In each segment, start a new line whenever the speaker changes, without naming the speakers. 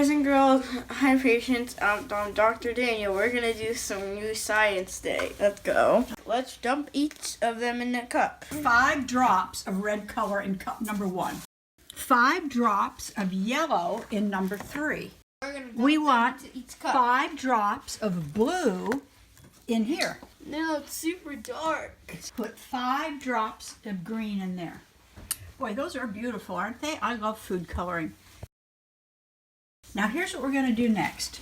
boys and girls, hi patients, I'm Dr. Daniel. We're gonna do some new science day. Let's go. Let's dump each of them in a cup.
5 drops of red color in cup number 1. 5 drops of yellow in number 3. We want 5 drops of blue in here.
No, it's super dark.
Put 5 drops of green in there. Boy, those are beautiful, aren't they? I love food coloring. Now here's what we're going to do next.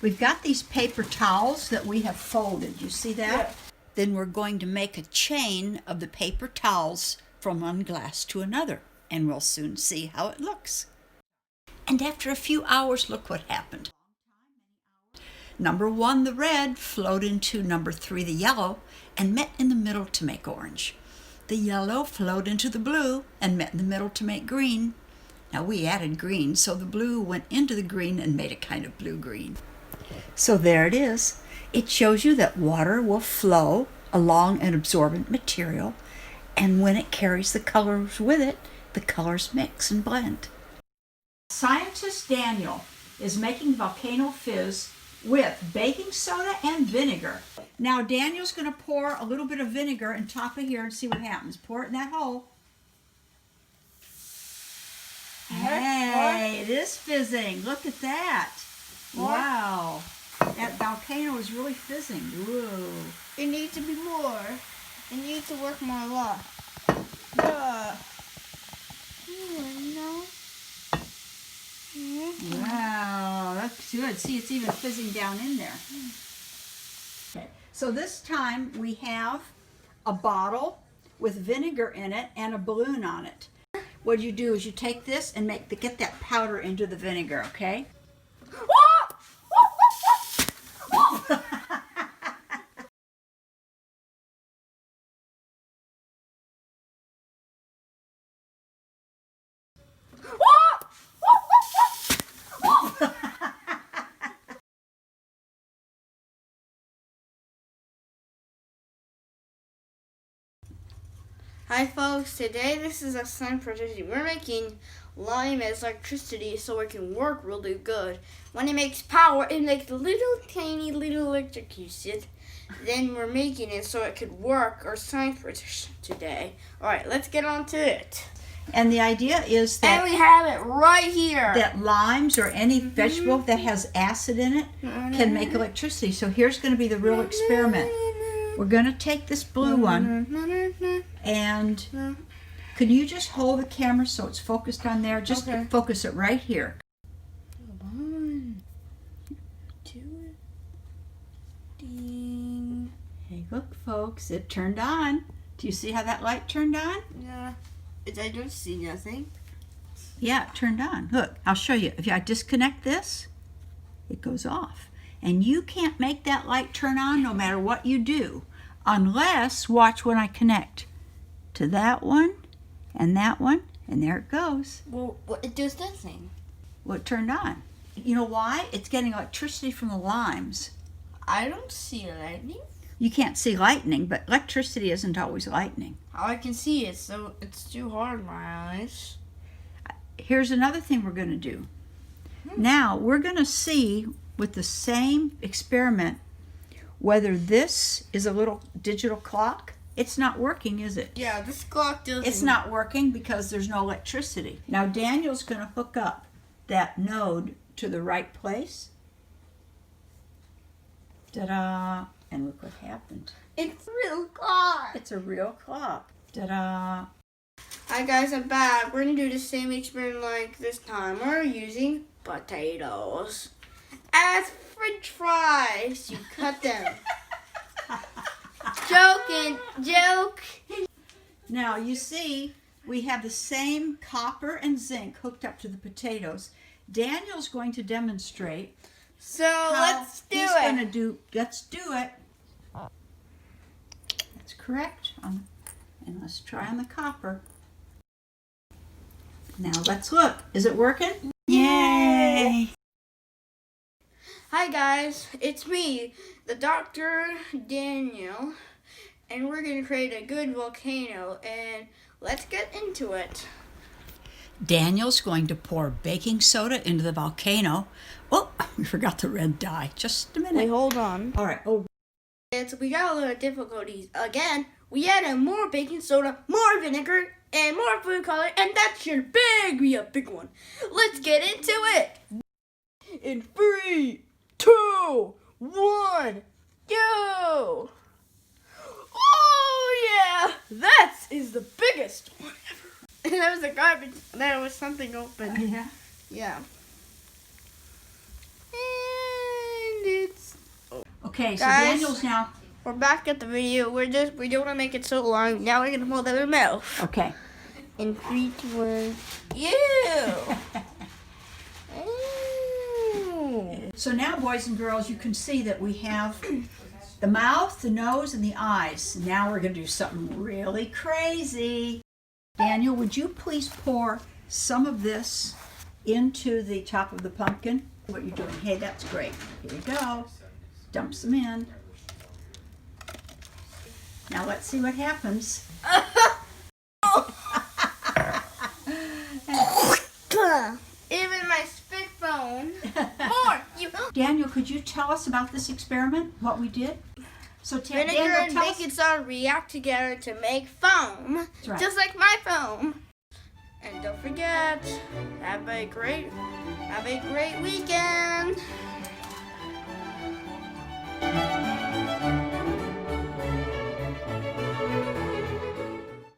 We've got these paper towels that we have folded. You see that?
Yeah.
Then we're going to make a chain of the paper towels from one glass to another, and we'll soon see how it looks. And after a few hours, look what happened. Number 1, the red, flowed into number 3, the yellow, and met in the middle to make orange. The yellow flowed into the blue and met in the middle to make green. Now we added green, so the blue went into the green and made a kind of blue-green. So there it is. It shows you that water will flow along an absorbent material, and when it carries the colors with it, the colors mix and blend. Scientist Daniel is making Volcano Fizz with baking soda and vinegar. Now Daniel's going to pour a little bit of vinegar on top of here and see what happens. Pour it in that hole. Hey, it is fizzing. Look at that. Wow. That volcano is really fizzing. Whoa.
It needs to be more. It needs to work more a lot.
Wow, that's good. See, it's even fizzing down in there. Okay. So this time we have a bottle with vinegar in it and a balloon on it. What you do is you take this and get that powder into the vinegar, okay?
Hi folks, today this is a sign project. We're making lime as electricity so it can work really good. When it makes power, it makes little tiny little electrocution. Then we're making it so it could work our science project today. Alright, let's get on to it.
And the idea is that,
and we have it right here.
that limes or any vegetable that has acid in it can make electricity. So here's going to be the real experiment. We're going to take this blue one, and can you just hold the camera so it's focused on there? Just focus it right here.
1, 2, ding.
Hey, look, folks, it turned on. Do you see how that light turned on?
Yeah, I don't see nothing.
Yeah, it turned on. Look, I'll show you. If I disconnect this, it goes off. And you can't make that light turn on no matter what you do, unless, watch when I connect to that one, and there it goes.
Well, it does that thing.
Well, it turned on. You know why? It's getting electricity from the limes.
I don't see lightning.
You can't see lightning, but electricity isn't always lightning.
All I can see is so it's too hard in my eyes.
Here's another thing we're going to do. Now, we're going to see with the same experiment whether this is a little digital clock. It's not working, is it?
Yeah, this clock doesn't.
It's not working because there's no electricity. Now Daniel's going to hook up that node to the right place. Ta-da! And look what happened.
It's a real clock.
It's a real clock. Ta-da!
Hi guys, I'm back. We're going to do the same experiment like this time. We're using potatoes as French fries. You cut them. Joke.
Now you see we have the same copper and zinc hooked up to the potatoes. Daniel's going to demonstrate.
So let's do it.
Let's do it. That's correct. And let's try on the copper. Now let's look. Is it working? Yay!
Hi guys, it's me, the Dr. Daniel, and we're going to create a good volcano, and let's get into it.
Daniel's going to pour baking soda into the volcano. Oh, we forgot the red dye. Just a minute.
Wait, hold on.
All right. Oh,
We got a little difficulties again. We added more baking soda, more vinegar, and more food color, and that should be a big one. Let's get into it. In 3, 2, 1, go! Oh yeah, that is the biggest one ever. And that was a garbage. There was something open.
yeah.
Yeah. And it's.
Okay, so
Guys.
Daniel's now.
We're back at the video. We don't want to make it so long. Now we're gonna hold out our mouth.
Okay.
In 3, 2, 1. Ew. Ew.
So now, boys and girls, you can see that we have the mouth, the nose, and the eyes. Now we're going to do something really crazy. Daniel, would you please pour some of this into the top of the pumpkin? What you're doing. Hey, that's great. Here you go. Dump some in. Now let's see what happens.
Even my spit phone. More.
Daniel, could you tell us about this experiment? What we did? So
Vinegar
Daniel,
and
tell us.
baking soda react together to make foam,
right.
just like my foam. And don't forget, have a great weekend.